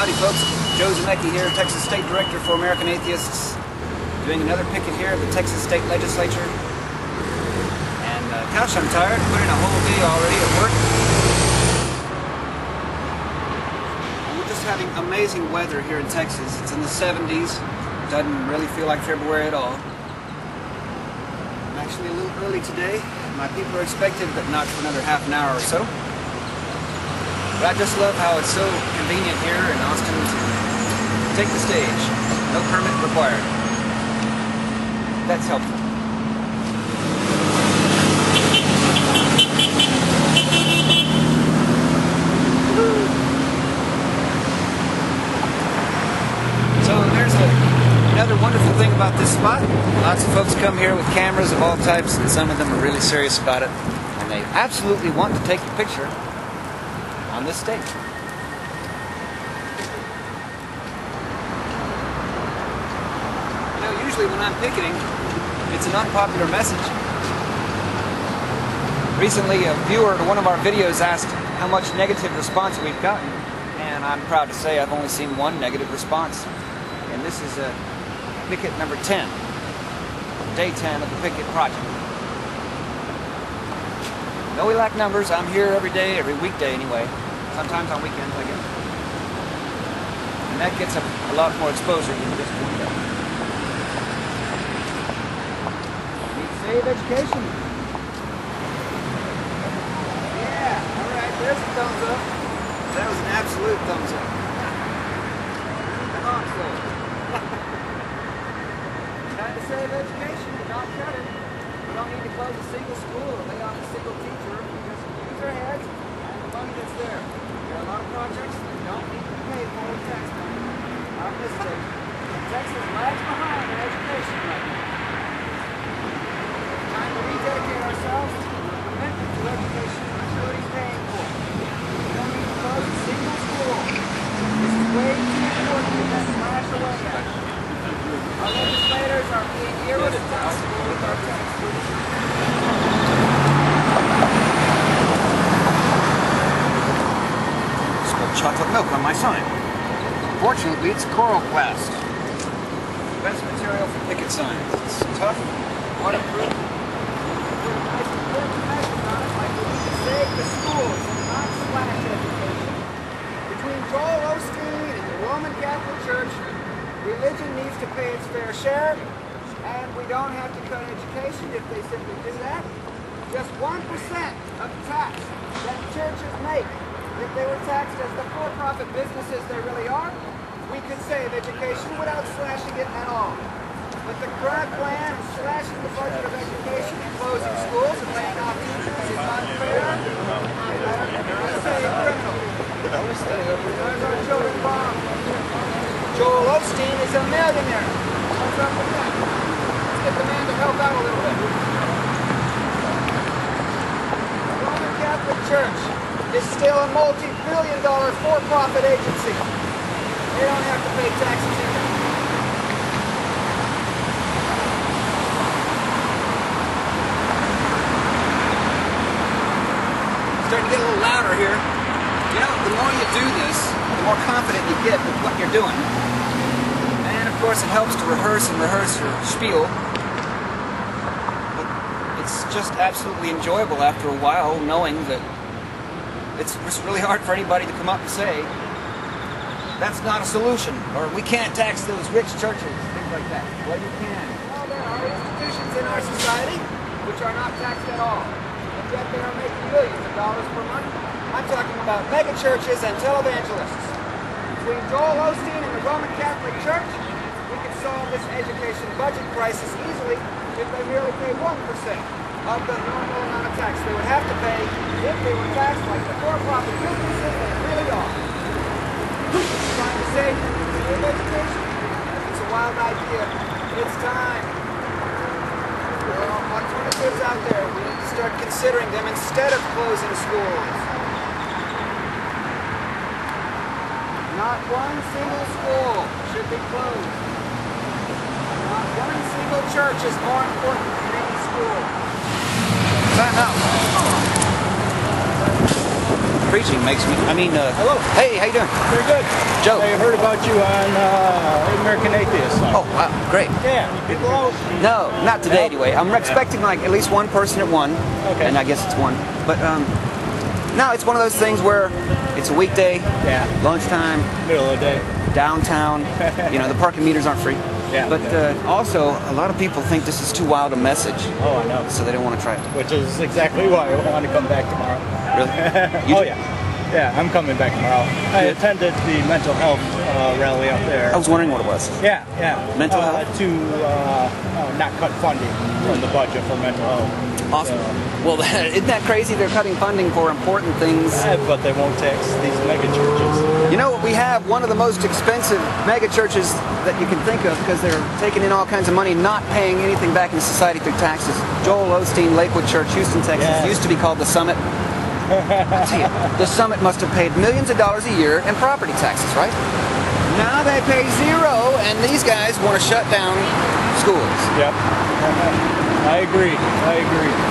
Howdy folks, Joe Zamecki here, Texas State Director for American Atheists, doing another picket here at the Texas State Legislature. And gosh, I'm tired, put in a whole day already at work. And we're just having amazing weather here in Texas. It's in the 70s, doesn't really feel like February at all. I'm actually a little early today. My people are expected, but not for another half an hour or so. But I just love how it's so convenient here in Austin to take the stage. No permit required. That's helpful. So there's another wonderful thing about this spot. Lots of folks come here with cameras of all types, and some of them are really serious about it. And they absolutely want to take a picture on this stage. You know, usually when I'm picketing, it's an unpopular message. Recently, a viewer to one of our videos asked how much negative response we've gotten, and I'm proud to say I've only seen one negative response. And this is picket number 10, day 10 of the Picket project. No, we lack numbers. I'm here every day, every weekday anyway. Sometimes on weekends, I guess. And that gets a lot more exposure than just one day. We save education. Yeah, all right, there's a thumbs up. That was an absolute thumbs up. Come on, slow. Trying to save education, not cut it. We don't need to close a single school or lay off a single teacher. We just use our heads and the money that's there. There are a lot of projects that don't need to pay for tax money. Our mistake. Texas lags behind in education right now. It's time to rededicate ourselves to the commitment to education everybody's paying for. We don't need to close a single school. This is way too important to let flash away at. Our legislators are being irresponsible with our tax money. Spilled chocolate milk on my sign. Fortunately, it's coral glass. Best material for picket signs. It's tough, waterproof. It's important measures on it, like we need to save the schools and not slash education. Between Joel Osteen and the Roman Catholic Church, religion needs to pay its fair share, and we don't have to cut education if they simply do that. Just 1% of the tax that churches make, if they were taxed as the for-profit businesses they really are, we could save education without slashing it at all. But the current plan of slashing the budget of education and closing schools and laying off teachers is unfair. I say criminal. There's our children bomb. Joel Osteen is a millionaire. What's up with that? Let's get the man to help out a little bit. The Roman Catholic Church is still a multi-billion-dollar for-profit agency. They don't have to pay taxes either. Starting to get a little louder here. You know, the more you do this, the more confident you get with what you're doing. And of course it helps to rehearse your spiel. But it's just absolutely enjoyable after a while knowing that it's really hard for anybody to come up and say, that's not a solution, or we can't tax those rich churches, things like that. Well, you can. Well, there are institutions in our society which are not taxed at all, and yet they are making millions of dollars per month. I'm talking about mega churches and televangelists. Between Joel Osteen and the Roman Catholic Church, we could solve this education budget crisis easily if they merely pay 1% of the normal amount of tax they would have to pay if they were taxed like the for-profit businesses they really are. Trying to save education? It's a wild idea. It's time. There are alternatives out there. We need to start considering them instead of closing schools. Not one single school should be closed. Not one single church is more important than any school. Time out. preaching makes me. Hello. Hey, how you doing? Very good. Joe. I heard about you on American Atheist. Oh, wow, great. Yeah. People out? No, not today anyway. I'm expecting like at least one person at 1. Okay. And I guess it's 1. But no, it's one of those things where it's a weekday. Yeah. Lunchtime. Middle of the day. Downtown. The parking meters aren't free. Yeah. But also, a lot of people think this is too wild a message. Oh, I know. So they don't want to try it. Which is exactly why I want to come back tomorrow. Really? You Oh, do? yeah. Yeah, I'm coming back tomorrow. I attended the mental health rally up there. I was wondering what it was. Yeah, yeah. Mental health? To not cut funding from the budget for mental health. Awesome. Well, isn't that crazy? They're cutting funding for important things. Yeah, but they won't tax these mega churches. You know, we have one of the most expensive mega churches that you can think of because they're taking in all kinds of money, not paying anything back into society through taxes. Joel Osteen, Lakewood Church, Houston, Texas, Yes. used to be called the Summit. I tell you, the Summit must have paid millions of dollars a year in property taxes, right? Now they pay 0, and these guys want to shut down schools. Yep. I agree.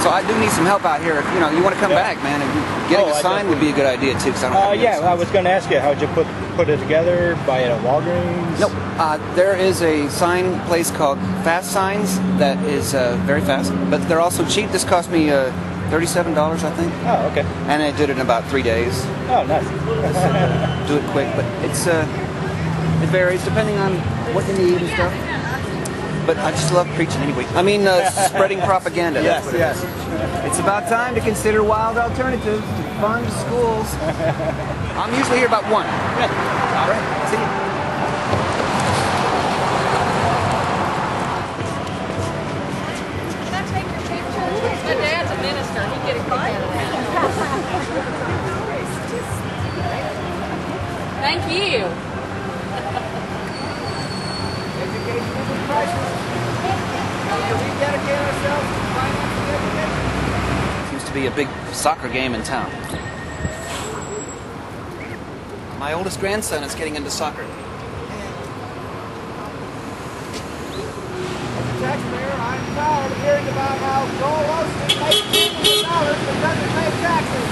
So I do need some help out here. If you want to come back, man, and getting a sign would be a good idea too. Cause I don't have yeah, I was going to ask you, how'd you put it together? Buy it at Walgreens? Nope. There is a sign place called Fast Signs that is very fast, but they're also cheap. This cost me $37, I think. Oh, okay. And I did it in about 3 days. Oh, nice. Do it quick, but it varies depending on what you need and stuff. But I just love preaching anyway. Spreading propaganda. Yes, That's what yes. it is. It's about time to consider wild alternatives to fund schools. I'm usually here about 1. Good. All right. See you. My dad's a minister. He'd get a kick out of that. Thank you. Education is a crisis. We rededicate ourselves to financing education. Seems to be a big soccer game in town. My oldest grandson is getting into soccer. Taxpayer, I'm tired of hearing about how Joel Osteen makes millions of dollars but doesn't pay taxes.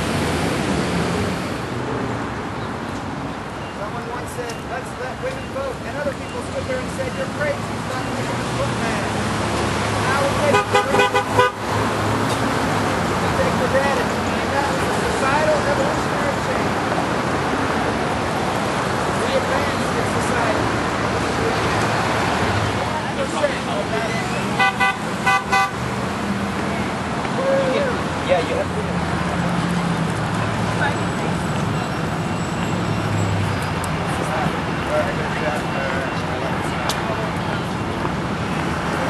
Someone once said, let's let women vote, and other people stood there and said, you're crazy, stop making us look bad. Now we take it for granted. We take for granted, and that is a societal evolutionary change. We advance in society. Yeah, you have to.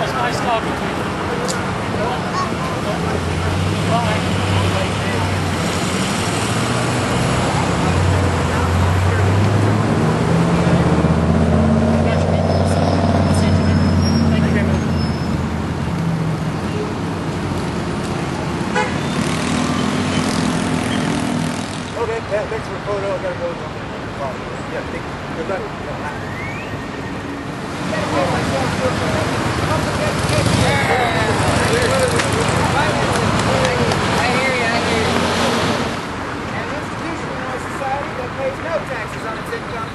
It's nice talking to you. Bye. Okay, yeah, thanks for the photo. I gotta go. Yeah, good luck. I hear you. An institutionalized society that pays no taxes on its income.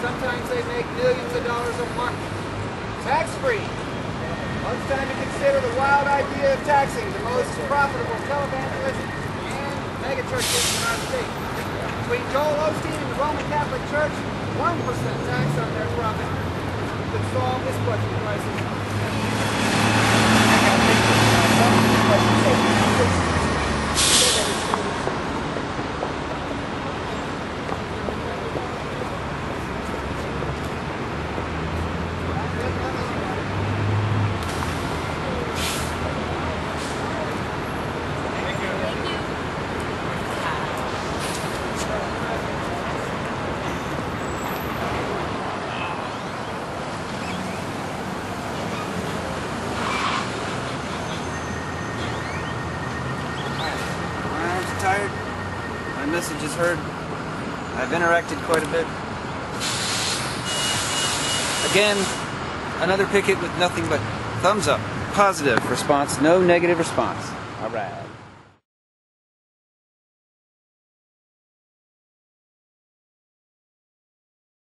Sometimes they make millions of dollars a month. Tax-free. Well, it's time to consider the wild idea of taxing the most profitable televangelism and megachurches in our state. Between Joel Osteen and the Roman Catholic Church, 1% tax on their profit could solve this budget crisis. Tired. My message is heard. I've interacted quite a bit. Again, another picket with nothing but thumbs up. Positive response, no negative response. All right.